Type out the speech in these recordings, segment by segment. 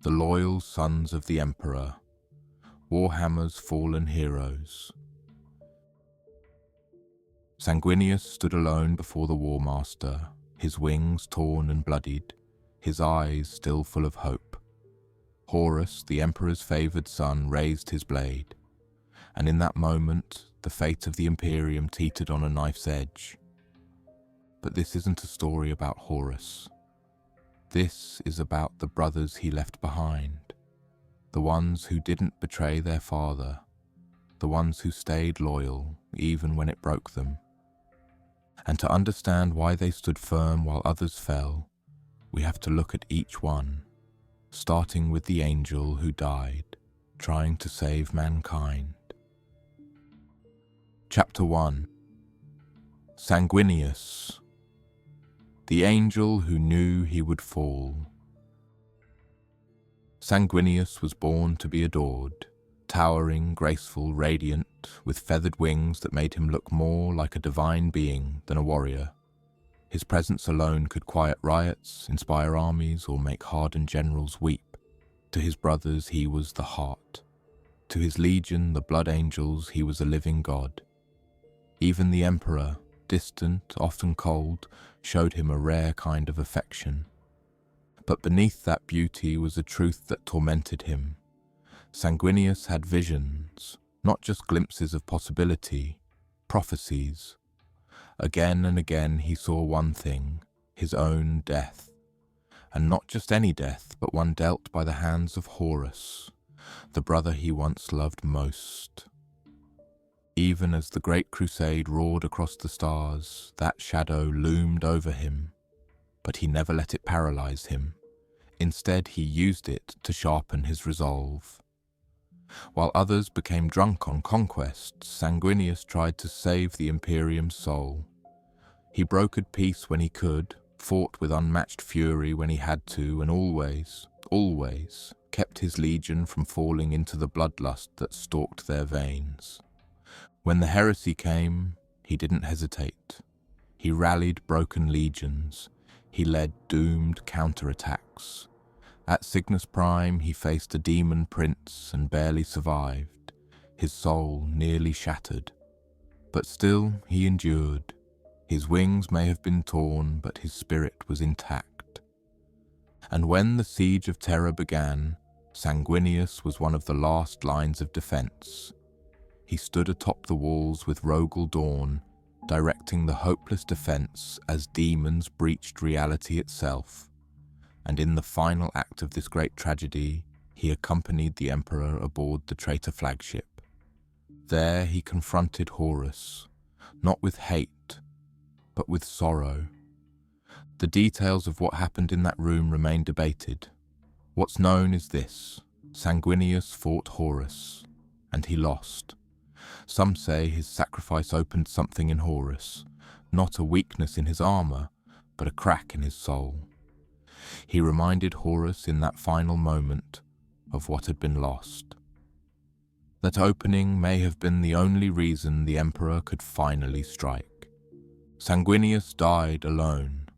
The loyal sons of the Emperor, Warhammer's fallen heroes. Sanguinius stood alone before the War Master, his wings torn and bloodied, his eyes still full of hope. Horus, the Emperor's favoured son, raised his blade, and in that moment the fate of the Imperium teetered on a knife's edge. But this isn't a story about Horus. This is about the brothers he left behind, the ones who didn't betray their father, the ones who stayed loyal even when it broke them. And to understand why they stood firm while others fell, we have to look at each one, starting with the angel who died, trying to save mankind. Chapter 1. Sanguinius, the angel who knew he would fall. Sanguinius was born to be adored, towering, graceful, radiant, with feathered wings that made him look more like a divine being than a warrior. His presence alone could quiet riots, inspire armies, or make hardened generals weep. To his brothers he was the heart. To his legion, the blood angels, he was a living god. Even the Emperor, distant, often cold, showed him a rare kind of affection. But beneath that beauty was a truth that tormented him. Sanguinius had visions, not just glimpses of possibility, prophecies. Again and again he saw one thing, his own death. And not just any death, but one dealt by the hands of Horus, the brother he once loved most. Even as the great crusade roared across the stars, that shadow loomed over him, but he never let it paralyze him. Instead, he used it to sharpen his resolve. While others became drunk on conquest, Sanguinius tried to save the Imperium's soul. He brokered peace when he could, fought with unmatched fury when he had to, and always kept his legion from falling into the bloodlust that stalked their veins. When the heresy came, he didn't hesitate. He rallied broken legions. He led doomed counterattacks. At Cygnus Prime, he faced a demon prince and barely survived, his soul nearly shattered. But still, he endured. His wings may have been torn, but his spirit was intact. And when the Siege of Terror began, Sanguinius was one of the last lines of defense. He stood atop the walls with Rogal Dorn, directing the hopeless defense as demons breached reality itself. And in the final act of this great tragedy, he accompanied the Emperor aboard the traitor flagship. There he confronted Horus, not with hate, but with sorrow. The details of what happened in that room remain debated. What's known is this: Sanguinius fought Horus, and he lost. Some say his sacrifice opened something in Horus, not a weakness in his armor, but a crack in his soul. He reminded Horus in that final moment of what had been lost. That opening may have been the only reason the Emperor could finally strike. Sanguinius died alone,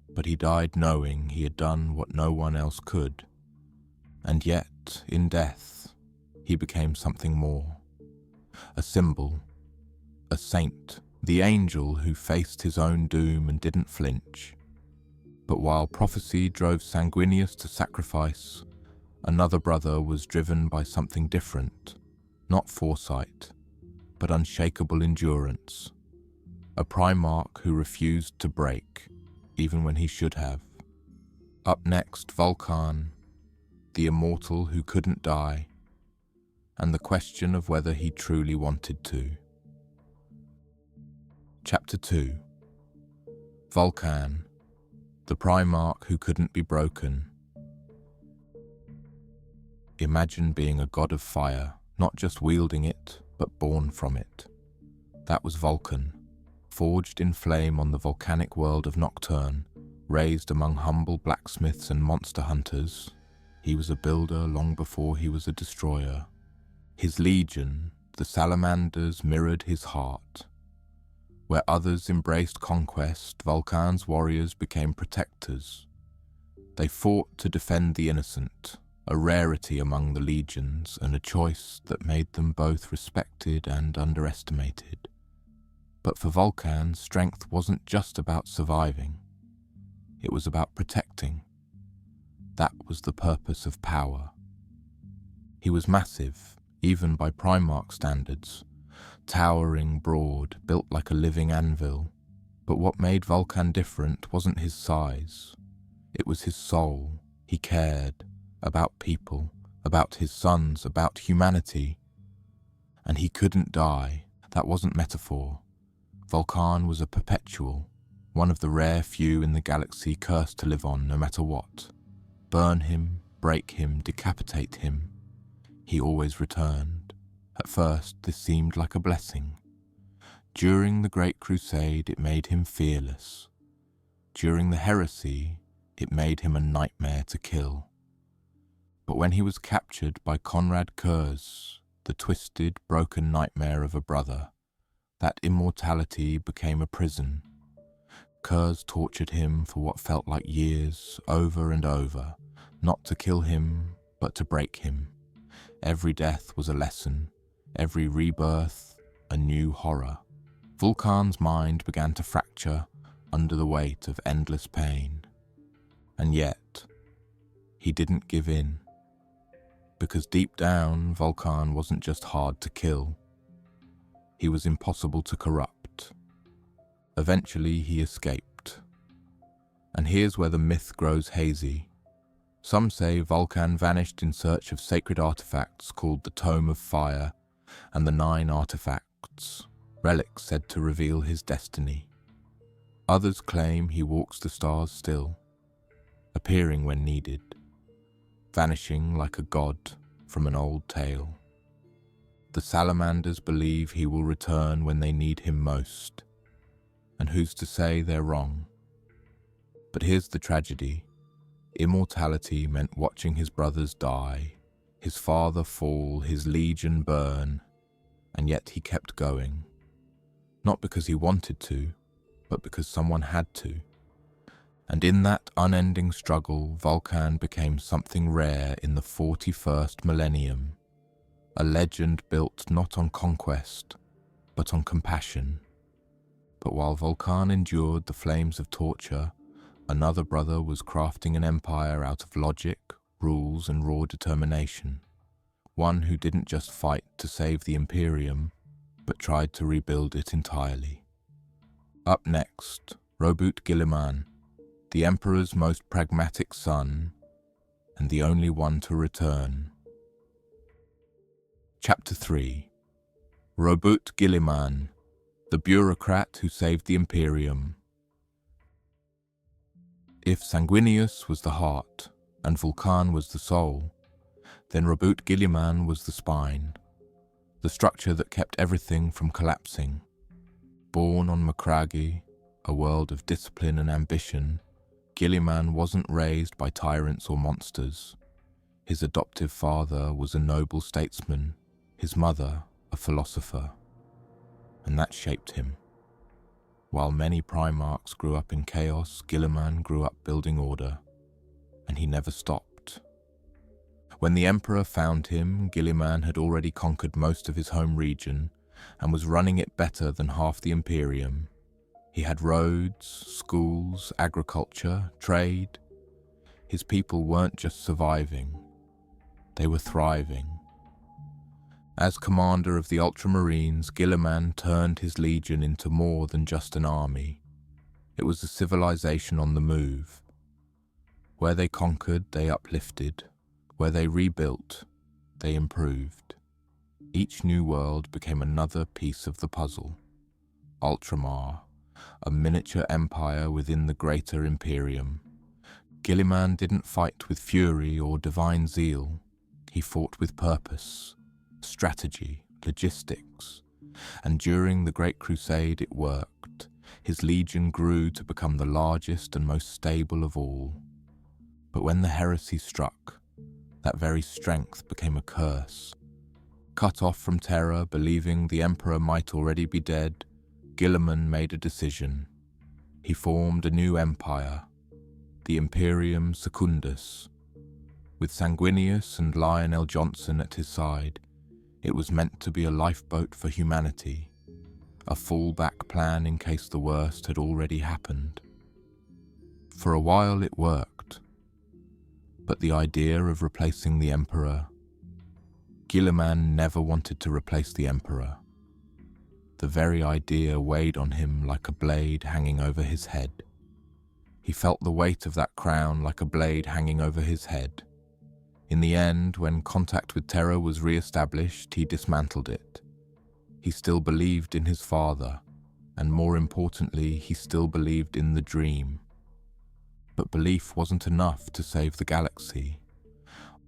but he died knowing he had done what no one else could. And yet, in death, he became something more. A symbol, a saint, the angel who faced his own doom and didn't flinch. But while prophecy drove Sanguinius to sacrifice, another brother was driven by something different, not foresight, but unshakable endurance. A Primarch who refused to break, even when he should have. Up next, Vulkan, the immortal who couldn't die, and the question of whether he truly wanted to. Chapter 2. Vulkan, the Primarch who couldn't be broken. Imagine being a god of fire, not just wielding it, but born from it. That was Vulkan, forged in flame on the volcanic world of Nocturne, raised among humble blacksmiths and monster hunters. He was a builder long before he was a destroyer. His legion, the salamanders, mirrored his heart. Where others embraced conquest, Vulkan's warriors became protectors. They fought to defend the innocent, a rarity among the legions and a choice that made them both respected and underestimated. But for Vulkan, strength wasn't just about surviving. It was about protecting. That was the purpose of power. He was massive, even by Primarch standards, towering, broad, built like a living anvil. But what made Vulkan different wasn't his size. It was his soul. He cared about people, about his sons, about humanity. And he couldn't die. That wasn't metaphor. Vulkan was a perpetual, one of the rare few in the galaxy cursed to live on no matter what. Burn him, break him, decapitate him. He always returned. At first, this seemed like a blessing. During the Great Crusade, it made him fearless. During the Heresy, it made him a nightmare to kill. But when he was captured by Konrad Kurz, the twisted, broken nightmare of a brother, that immortality became a prison. Kurz tortured him for what felt like years, over and over, not to kill him, but to break him. Every death was a lesson, every rebirth a new horror. Vulkan's mind began to fracture under the weight of endless pain. And yet, he didn't give in. Because deep down, Vulkan wasn't just hard to kill. He was impossible to corrupt. Eventually, he escaped. And here's where the myth grows hazy. Some say Vulkan vanished in search of sacred artifacts called the Tome of Fire and the 9 artifacts, relics said to reveal his destiny. Others claim he walks the stars still, appearing when needed, vanishing like a god from an old tale. The salamanders believe he will return when they need him most, and who's to say they're wrong? But here's the tragedy. Immortality meant watching his brothers die, his father fall, his legion burn, and yet he kept going. Not because he wanted to, but because someone had to. And in that unending struggle, Vulkan became something rare in the 41st millennium, a legend built not on conquest, but on compassion. But while Vulkan endured the flames of torture, another brother was crafting an empire out of logic, rules, and raw determination. One who didn't just fight to save the Imperium, but tried to rebuild it entirely. Up next, Roboute Guilliman, the Emperor's most pragmatic son, and the only one to return. Chapter 3. Roboute Guilliman, the bureaucrat who saved the Imperium. If Sanguinius was the heart, and Vulkan was the soul, then Roboute Guilliman was the spine, the structure that kept everything from collapsing. Born on Macragge, a world of discipline and ambition, Guilliman wasn't raised by tyrants or monsters. His adoptive father was a noble statesman, his mother a philosopher, and that shaped him. While many Primarchs grew up in chaos, Guilliman grew up building order, and he never stopped. When the Emperor found him, Guilliman had already conquered most of his home region and was running it better than half the Imperium. He had roads, schools, agriculture, trade. His people weren't just surviving, they were thriving. As commander of the Ultramarines, Guilliman turned his legion into more than just an army. It was a civilization on the move. Where they conquered, they uplifted. Where they rebuilt, they improved. Each new world became another piece of the puzzle. Ultramar, a miniature empire within the greater Imperium. Guilliman didn't fight with fury or divine zeal. He fought with purpose, strategy, logistics. And during the Great Crusade it worked. His legion grew to become the largest and most stable of all. But when the heresy struck, that very strength became a curse. Cut off from terror, believing the Emperor might already be dead, Guilliman made a decision. He formed a new empire, the Imperium Secundus. With Sanguinius and Lionel Johnson at his side, it was meant to be a lifeboat for humanity, a fallback plan in case the worst had already happened. For a while it worked, but the idea of replacing the Emperor... Guilliman never wanted to replace the Emperor. The very idea weighed on him like a blade hanging over his head. He felt the weight of that crown like a blade hanging over his head. In the end, when contact with Terra was re-established, he dismantled it. He still believed in his father, and more importantly, he still believed in the dream. But belief wasn't enough to save the galaxy.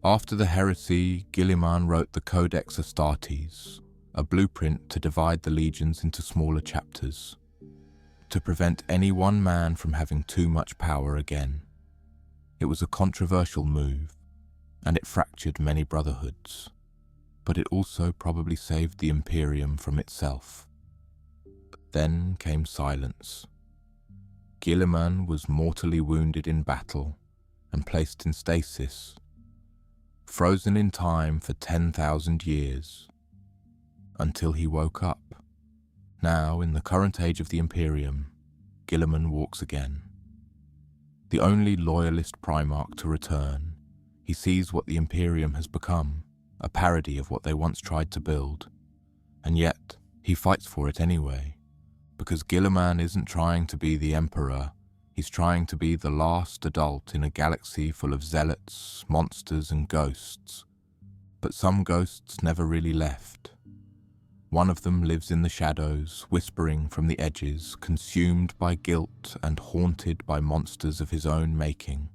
After the heresy, Guilliman wrote the Codex Astartes, a blueprint to divide the legions into smaller chapters, to prevent any one man from having too much power again. It was a controversial move, and it fractured many brotherhoods, but it also probably saved the Imperium from itself. Then came silence. Guilliman was mortally wounded in battle and placed in stasis, frozen in time for 10,000 years, until he woke up. Now, in the current age of the Imperium, Guilliman walks again. The only Loyalist Primarch to return, he sees what the Imperium has become, a parody of what they once tried to build. And yet, he fights for it anyway, because Guilliman isn't trying to be the Emperor, he's trying to be the last adult in a galaxy full of zealots, monsters and ghosts. But some ghosts never really left. One of them lives in the shadows, whispering from the edges, consumed by guilt and haunted by monsters of his own making.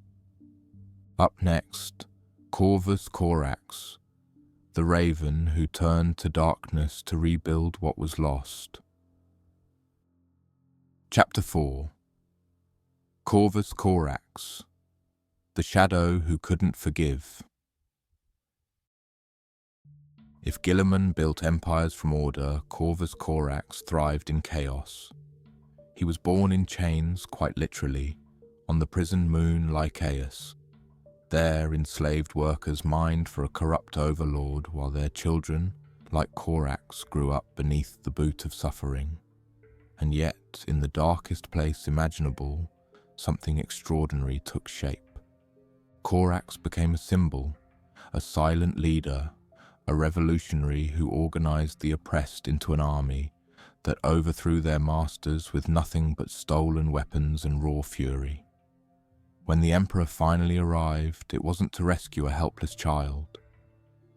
Up next, Corvus Corax, the raven who turned to darkness to rebuild what was lost. Chapter 4. Corvus Corax, the shadow who couldn't forgive. If Guilliman built empires from order, Corvus Corax thrived in chaos. He was born in chains, quite literally, on the prison moon Lycaeus. There, enslaved workers mined for a corrupt overlord, while their children, like Corax, grew up beneath the boot of suffering. And yet, in the darkest place imaginable, something extraordinary took shape. Corax became a symbol, a silent leader, a revolutionary who organized the oppressed into an army that overthrew their masters with nothing but stolen weapons and raw fury. When the Emperor finally arrived, it wasn't to rescue a helpless child.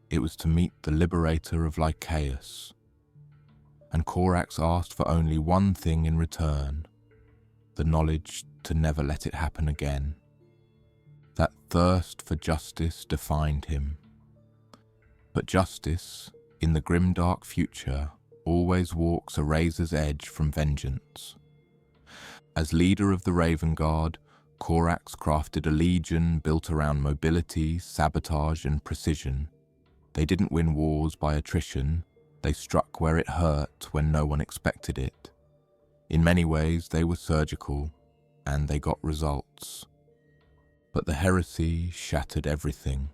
It was to meet the liberator of Lycaeus. And Corax asked for only one thing in return, the knowledge to never let it happen again. That thirst for justice defined him. But justice, in the grimdark future, always walks a razor's edge from vengeance. As leader of the Raven Guard, Corax crafted a legion built around mobility, sabotage and precision. They didn't win wars by attrition, they struck where it hurt when no one expected it. In many ways they were surgical, and they got results. But the heresy shattered everything.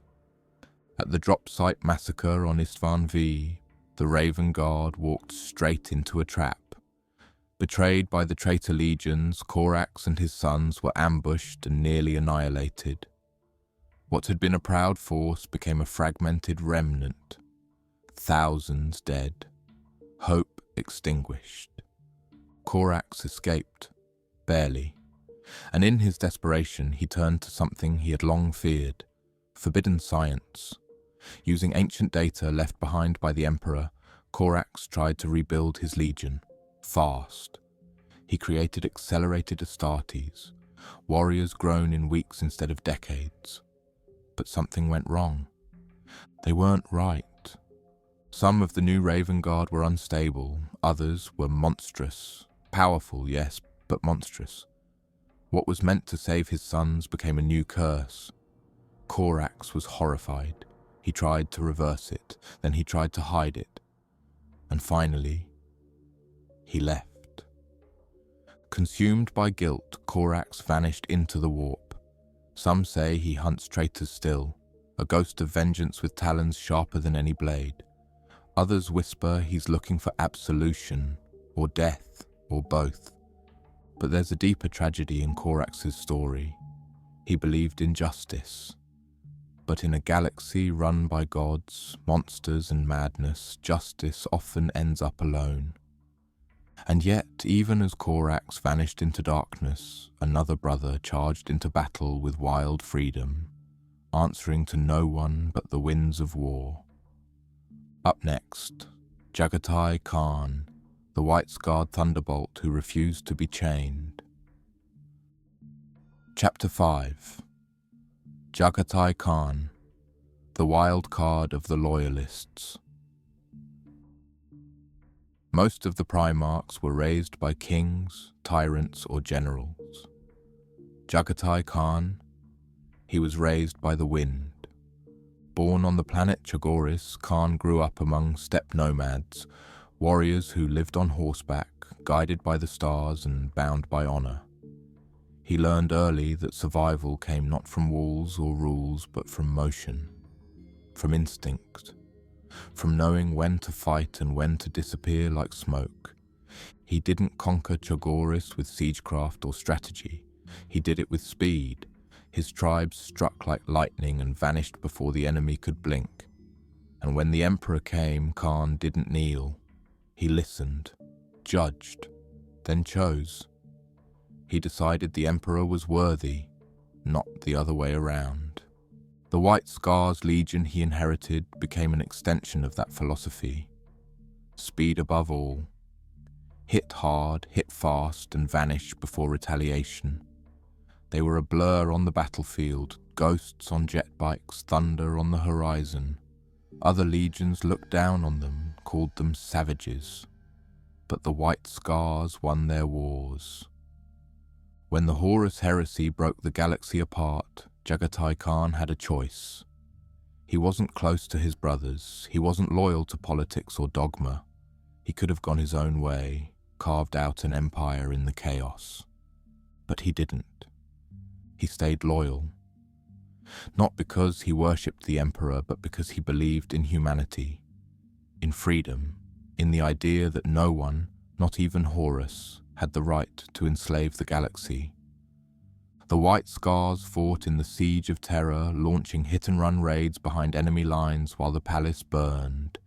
At the drop site massacre on Istvan V, the Raven Guard walked straight into a trap. Betrayed by the traitor legions, Corax and his sons were ambushed and nearly annihilated. What had been a proud force became a fragmented remnant. Thousands dead. Hope extinguished. Corax escaped, barely. And in his desperation, he turned to something he had long feared, forbidden science. Using ancient data left behind by the Emperor, Corax tried to rebuild his legion, fast. He created accelerated Astartes, warriors grown in weeks instead of decades. But something went wrong. They weren't right. Some of the new Raven Guard were unstable, others were monstrous. Powerful, yes, but monstrous. What was meant to save his sons became a new curse. Corax was horrified. He tried to reverse it, then he tried to hide it. And finally, he left. Consumed by guilt, Corax vanished into the warp. Some say he hunts traitors still, a ghost of vengeance with talons sharper than any blade. Others whisper he's looking for absolution, or death, or both. But there's a deeper tragedy in Corax's story. He believed in justice. But in a galaxy run by gods, monsters and madness, justice often ends up alone. And yet, even as Corax vanished into darkness, another brother charged into battle with wild freedom, answering to no one but the winds of war. Up next, Jaghatai Khan, the white-scarred thunderbolt who refused to be chained. Chapter 5. Jaghatai Khan, the wild card of the Loyalists. Most of the Primarchs were raised by kings, tyrants, or generals. Jaghatai Khan, he was raised by the wind. Born on the planet Chagoris, Khan grew up among steppe nomads, warriors who lived on horseback, guided by the stars and bound by honor. He learned early that survival came not from walls or rules, but from motion, from instinct, from knowing when to fight and when to disappear like smoke. He didn't conquer Chagoris with siegecraft or strategy. He did it with speed. His tribes struck like lightning and vanished before the enemy could blink. And when the Emperor came, Khan didn't kneel. He listened, judged, then chose. He decided the Emperor was worthy, not the other way around. The White Scars Legion he inherited became an extension of that philosophy. Speed above all. Hit hard, hit fast, and vanish before retaliation. They were a blur on the battlefield, ghosts on jet bikes, thunder on the horizon. Other legions looked down on them, called them savages. But the White Scars won their wars. When the Horus Heresy broke the galaxy apart, Jaghatai Khan had a choice. He wasn't close to his brothers, he wasn't loyal to politics or dogma. He could have gone his own way, carved out an empire in the chaos. But he didn't. He stayed loyal. Not because he worshipped the Emperor, but because he believed in humanity, in freedom, in the idea that no one, not even Horus, had the right to enslave the galaxy. The White Scars fought in the Siege of Terror, launching hit-and-run raids behind enemy lines while the palace burned.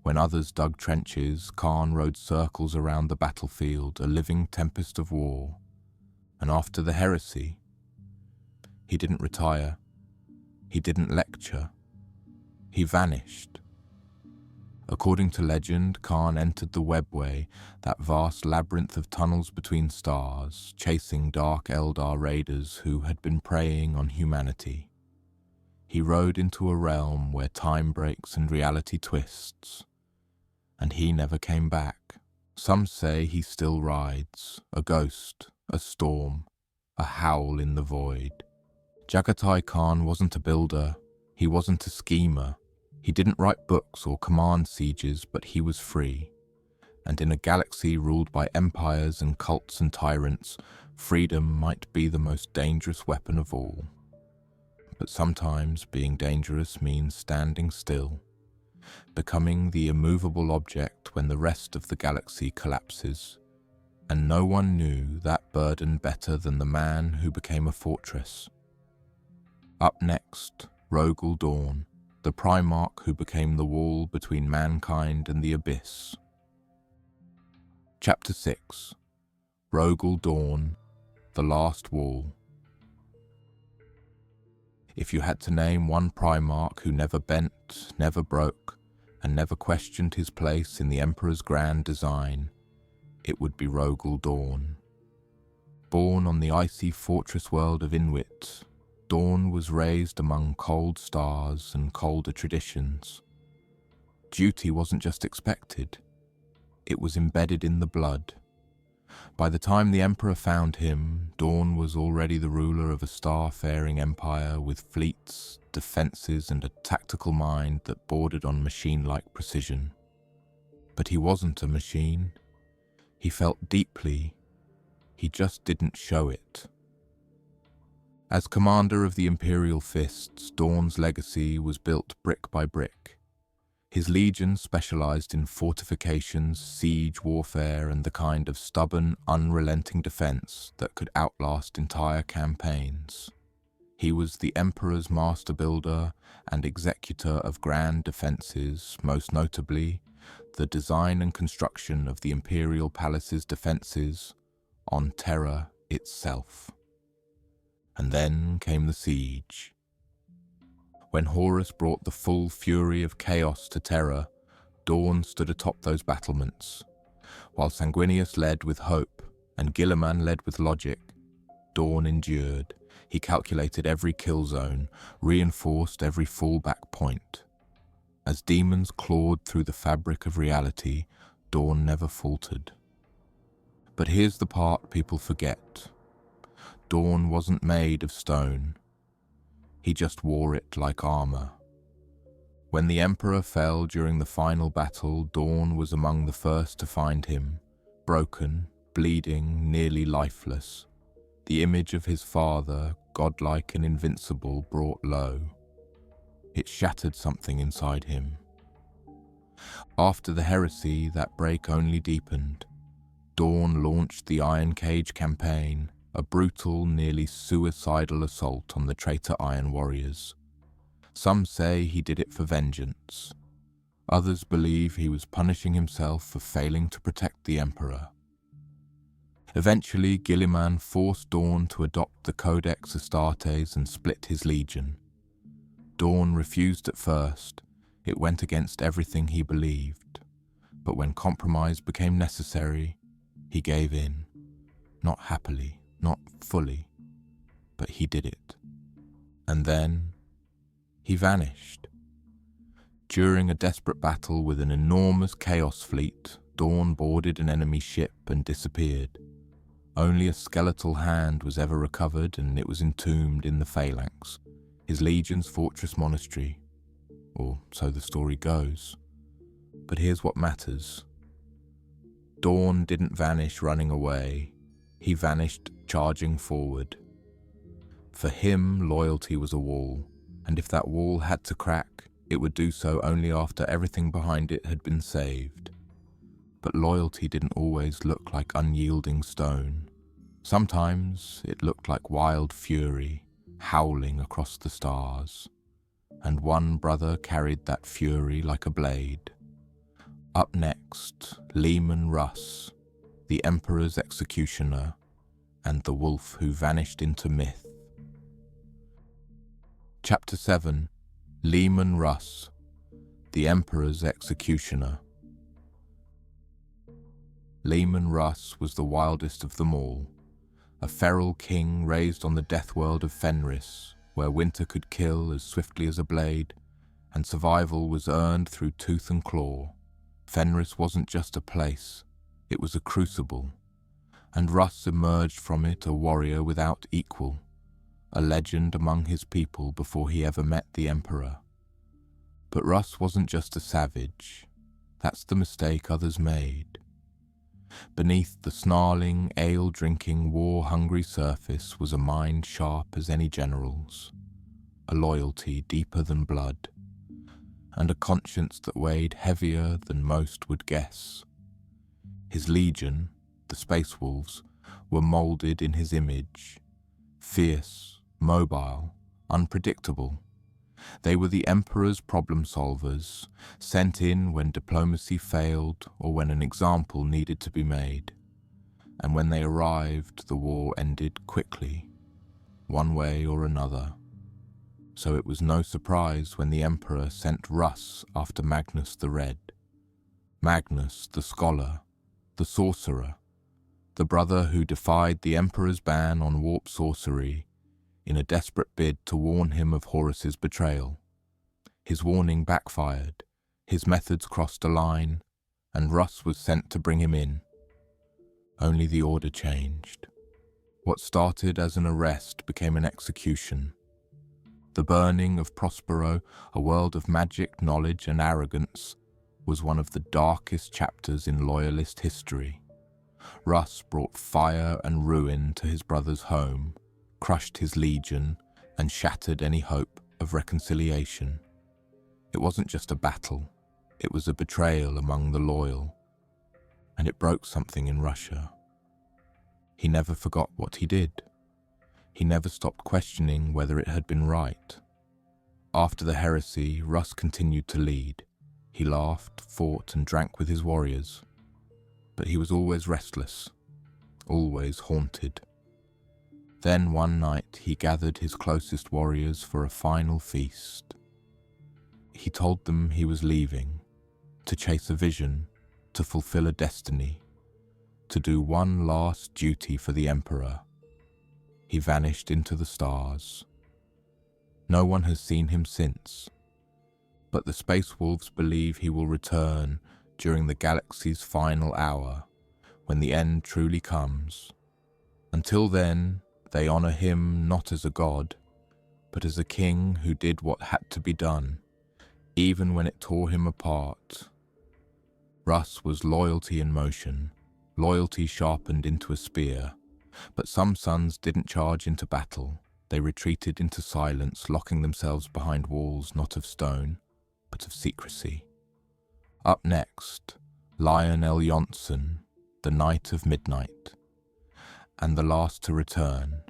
When others dug trenches, Khan rode circles around the battlefield, a living tempest of war. And after the heresy, he didn't retire. He didn't lecture. He vanished. According to legend, Khan entered the Webway, that vast labyrinth of tunnels between stars, chasing dark Eldar raiders who had been preying on humanity. He rode into a realm where time breaks and reality twists, and he never came back. Some say he still rides, a ghost, a storm, a howl in the void. Jaghatai Khan wasn't a builder, he wasn't a schemer. He didn't write books or command sieges, but he was free. And in a galaxy ruled by empires and cults and tyrants, freedom might be the most dangerous weapon of all. But sometimes being dangerous means standing still, becoming the immovable object when the rest of the galaxy collapses. And no one knew that burden better than the man who became a fortress. Up next, Rogal Dorn, the Primarch who became the wall between mankind and the abyss. Chapter 6. Rogal Dorn, the Last Wall. If you had to name one Primarch who never bent, never broke, and never questioned his place in the Emperor's grand design, it would be Rogal Dorn. Born on the icy fortress world of Inwit, Dorn was raised among cold stars and colder traditions. Duty wasn't just expected, it was embedded in the blood. By the time the Emperor found him, Dorn was already the ruler of a star-faring empire with fleets, defenses, and a tactical mind that bordered on machine-like precision. But he wasn't a machine. He felt deeply. He just didn't show it. As commander of the Imperial Fists, Dorn's legacy was built brick by brick. His legion specialized in fortifications, siege warfare, and the kind of stubborn, unrelenting defense that could outlast entire campaigns. He was the Emperor's master builder and executor of grand defenses, most notably the design and construction of the Imperial Palace's defenses on Terra itself. And then came the siege. When Horus brought the full fury of chaos to Terra, Dorn stood atop those battlements. While Sanguinius led with hope and Guilliman led with logic, Dorn endured. He calculated every kill zone, reinforced every fallback point. As demons clawed through the fabric of reality, Dorn never faltered. But here's the part people forget. Dorn wasn't made of stone. He just wore it like armor. When the Emperor fell during the final battle, Dorn was among the first to find him, broken, bleeding, nearly lifeless. The image of his father, godlike and invincible, brought low. It shattered something inside him. After the heresy, that break only deepened. Dorn launched the Iron Cage campaign, a brutal, nearly suicidal assault on the traitor Iron Warriors. Some say he did it for vengeance. Others believe he was punishing himself for failing to protect the Emperor. Eventually, Guilliman forced Dorn to adopt the Codex Astartes and split his legion. Dorn refused at first. It went against everything he believed. But when compromise became necessary, he gave in. Not happily, not fully, but he did it. And then he vanished. During a desperate battle with an enormous Chaos fleet, Dorn boarded an enemy ship and disappeared. Only a skeletal hand was ever recovered, and it was entombed in the Phalanx, his legion's fortress monastery. Or so the story goes. But here's what matters. Dorn didn't vanish running away. He vanished charging forward. For him, loyalty was a wall, and if that wall had to crack, it would do so only after everything behind it had been saved. But loyalty didn't always look like unyielding stone. Sometimes it looked like wild fury, howling across the stars. And one brother carried that fury like a blade. Up next, Leman Russ, the Emperor's executioner, and the wolf who vanished into myth. Chapter 7. Leman Russ, the Emperor's executioner. Leman Russ was the wildest of them all, a feral king raised on the death world of Fenris, where winter could kill as swiftly as a blade, and survival was earned through tooth and claw. Fenris wasn't just a place, it was a crucible, and Russ emerged from it a warrior without equal, a legend among his people before he ever met the Emperor. But Russ wasn't just a savage. That's the mistake others made. Beneath the snarling, ale-drinking, war-hungry surface was a mind sharp as any general's, a loyalty deeper than blood, and a conscience that weighed heavier than most would guess. His legion, the Space Wolves, were moulded in his image, fierce, mobile, unpredictable. They were the Emperor's problem solvers, sent in when diplomacy failed or when an example needed to be made. And when they arrived, the war ended quickly, one way or another. So it was no surprise when the Emperor sent Russ after Magnus the Red. Magnus, the scholar, the sorcerer, the brother who defied the Emperor's ban on warp sorcery in a desperate bid to warn him of Horus's betrayal. His warning backfired, his methods crossed a line, and Russ was sent to bring him in. Only the order changed. What started as an arrest became an execution. The burning of Prospero, a world of magic, knowledge, and arrogance, was one of the darkest chapters in Loyalist history. Russ brought fire and ruin to his brother's home, crushed his legion, and shattered any hope of reconciliation. It wasn't just a battle, it was a betrayal among the loyal, and it broke something in Russia. He never forgot what he did. He never stopped questioning whether it had been right. After the heresy, Russ continued to lead. He laughed, fought, and drank with his warriors. But he was always restless, always haunted. Then one night he gathered his closest warriors for a final feast. He told them he was leaving, to chase a vision, to fulfill a destiny, to do one last duty for the Emperor. He vanished into the stars. No one has seen him since, but the Space Wolves believe he will return during the galaxy's final hour, when the end truly comes. Until then, they honor him not as a god, but as a king who did what had to be done, even when it tore him apart. Russ was loyalty in motion, loyalty sharpened into a spear. But some sons didn't charge into battle. They retreated into silence, locking themselves behind walls not of stone, but of secrecy. Up next, Lion L. Jonson, the Knight of Midnight, and the last to return.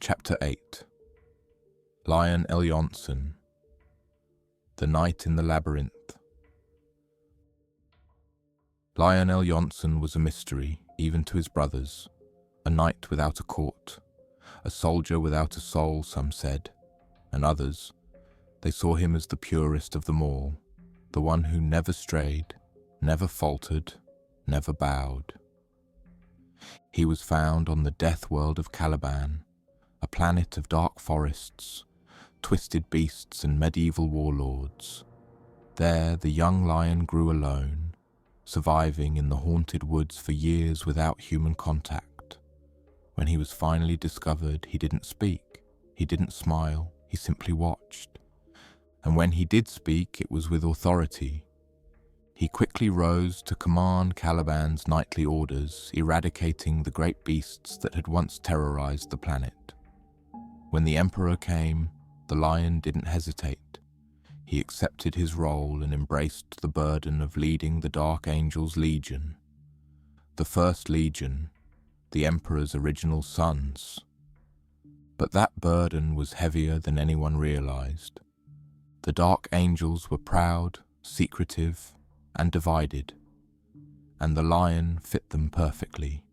Chapter 8. Lion L. Jonson, the Knight in the Labyrinth. Lion L. Jonson was a mystery, even to his brothers, a knight without a court, a soldier without a soul, some said, and others, they saw him as the purest of them all, the one who never strayed, never faltered, never bowed. He was found on the death world of Caliban, a planet of dark forests, twisted beasts and medieval warlords. There the young lion grew alone, surviving in the haunted woods for years without human contact. When he was finally discovered, he didn't speak, he didn't smile, he simply watched. And when he did speak, it was with authority. He quickly rose to command Caliban's nightly orders, eradicating the great beasts that had once terrorized the planet. When the Emperor came, the lion didn't hesitate. He accepted his role and embraced the burden of leading the Dark Angel's Legion. The First Legion, the Emperor's original sons. But that burden was heavier than anyone realized. The Dark Angels were proud, secretive, and divided, and the lion fit them perfectly.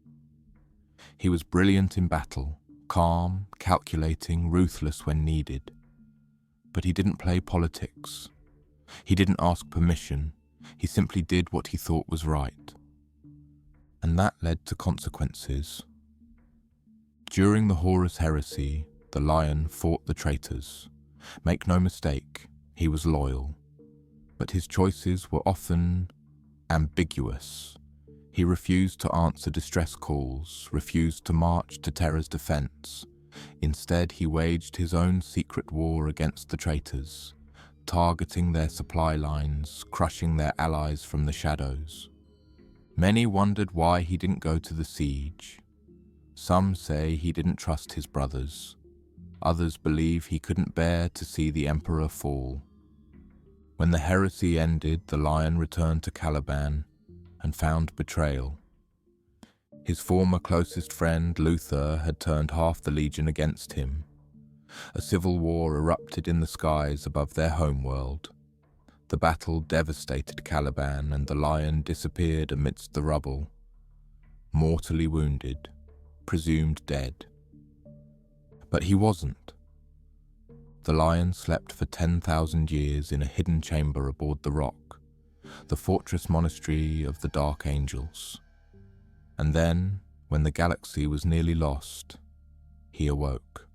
He was brilliant in battle, calm, calculating, ruthless when needed. But he didn't play politics. He didn't ask permission. He simply did what he thought was right. And that led to consequences. During the Horus Heresy, the lion fought the traitors. Make no mistake, he was loyal. But his choices were often ambiguous. He refused to answer distress calls, refused to march to terror's defense. Instead, he waged his own secret war against the traitors, targeting their supply lines, crushing their allies from the shadows. Many wondered why he didn't go to the siege. Some say he didn't trust his brothers. Others believe he couldn't bear to see the Emperor fall. When the heresy ended, the lion returned to Caliban and found betrayal. His former closest friend, Luther, had turned half the legion against him. A civil war erupted in the skies above their homeworld. The battle devastated Caliban, and the lion disappeared amidst the rubble, mortally wounded, presumed dead. But he wasn't. The lion slept for 10,000 years in a hidden chamber aboard the rock, the fortress monastery of the Dark Angels. And then, when the galaxy was nearly lost, he awoke.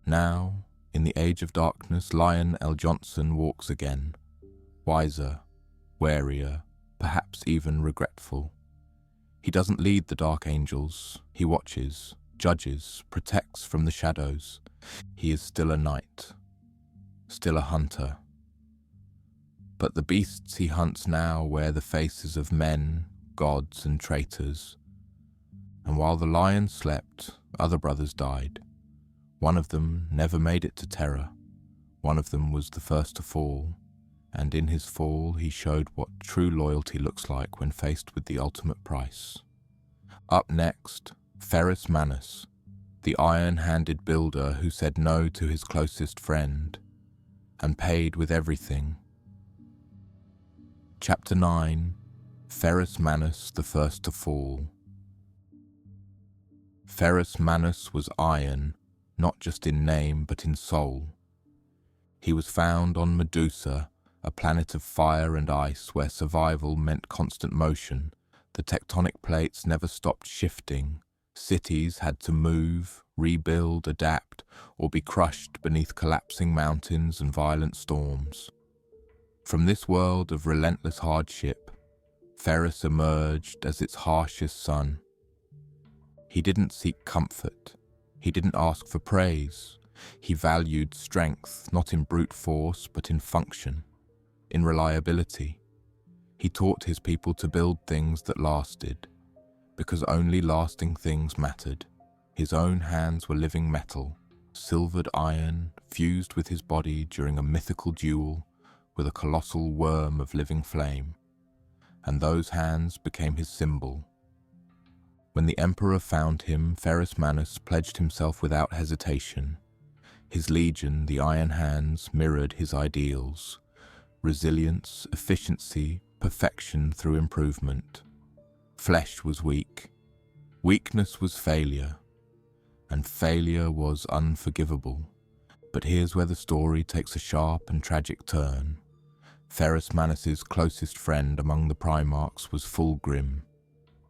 Now, in the age of darkness, Lion L. Jonson walks again, wiser, warier, perhaps even regretful. He doesn't lead the Dark Angels. He watches, judges, protects from the shadows. He is still a knight, still a hunter. But the beasts he hunts now wear the faces of men, gods and traitors, And while the lion slept, other brothers died. One of them never made it to Terra. One of them was the first to fall, and in his fall he showed what true loyalty looks like when faced with the ultimate price. Up next, Ferrus Manus, the iron-handed builder who said no to his closest friend, and paid with everything. Chapter 9, Ferrus Manus, the first to fall. Ferrus Manus was iron, not just in name but in soul. He was found on Medusa, a planet of fire and ice where survival meant constant motion. The tectonic plates never stopped shifting. Cities had to move, rebuild, adapt, or be crushed beneath collapsing mountains and violent storms. From this world of relentless hardship, Ferrus emerged as its harshest sun. He didn't seek comfort. He didn't ask for praise. He valued strength, not in brute force, but in function, in reliability. He taught his people to build things that lasted, because only lasting things mattered. His own hands were living metal, silvered iron, fused with his body during a mythical duel with a colossal worm of living flame, and those hands became his symbol. When the Emperor found him, Ferrus Manus pledged himself without hesitation. His legion, the Iron Hands, mirrored his ideals: resilience, efficiency, perfection through improvement. Flesh was weak, weakness was failure, and failure was unforgivable. But here's where the story takes a sharp and tragic turn. Ferrus Manus's closest friend among the Primarchs was Fulgrim,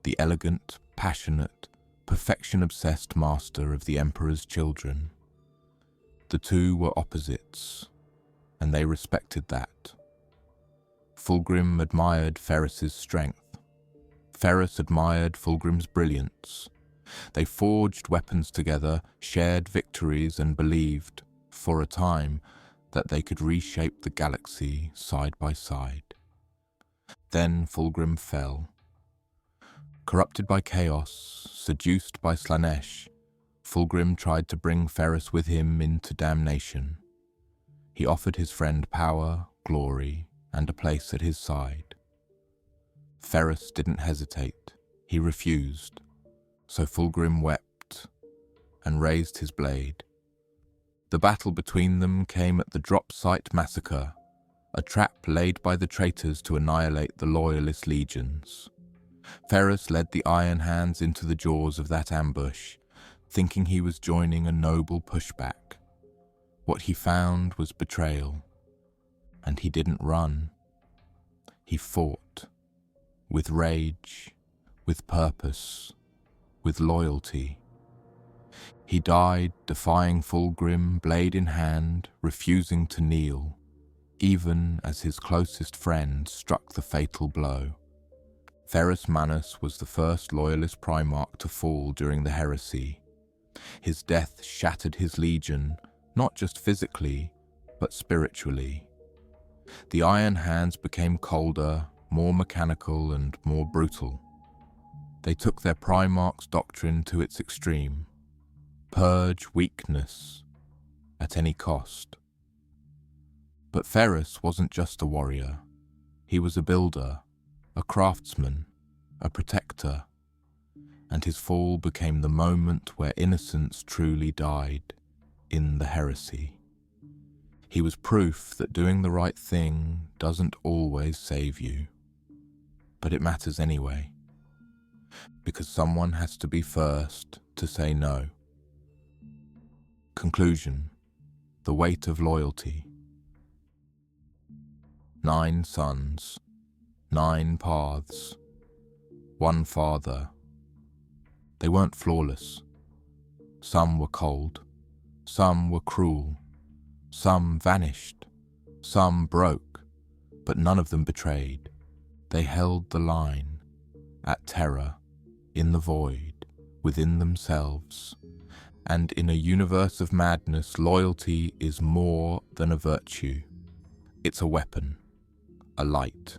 the elegant, passionate, perfection-obsessed master of the Emperor's children. The two were opposites, and they respected that. Fulgrim admired Ferrus's strength. Ferrus admired Fulgrim's brilliance. They forged weapons together, shared victories, and believed, for a time, that they could reshape the galaxy side by side. Then Fulgrim fell. Corrupted by chaos, seduced by Slaanesh, Fulgrim tried to bring Ferrus with him into damnation. He offered his friend power, glory, and a place at his side. Ferrus didn't hesitate. He refused. So Fulgrim wept and raised his blade. The battle between them came at the Drop Site Massacre, a trap laid by the traitors to annihilate the Loyalist legions. Ferrus led the Iron Hands into the jaws of that ambush, thinking he was joining a noble pushback. What he found was betrayal, and he didn't run. He fought, with rage, with purpose, with loyalty. He died defying Fulgrim, blade in hand, refusing to kneel, even as his closest friend struck the fatal blow. Ferrus Manus was the first Loyalist Primarch to fall during the Heresy. His death shattered his legion, not just physically, but spiritually. The Iron Hands became colder, more mechanical, and more brutal. They took their Primarch's doctrine to its extreme: purge weakness at any cost. But Ferrus wasn't just a warrior. He was a builder, a craftsman, a protector, and his fall became the moment where innocence truly died in the Heresy. He was proof that doing the right thing doesn't always save you, but it matters anyway, because someone has to be first to say no. Conclusion: the weight of loyalty. 9 sons, 9 paths, 1 father. They weren't flawless. Some were cold, some were cruel, some vanished, some broke, but none of them betrayed. They held the line, at Terra, in the void, within themselves. And in a universe of madness, loyalty is more than a virtue. It's a weapon, a light,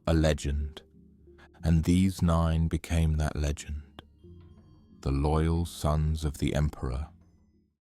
a legend. And these 9 became that legend. the loyal sons of the Emperor,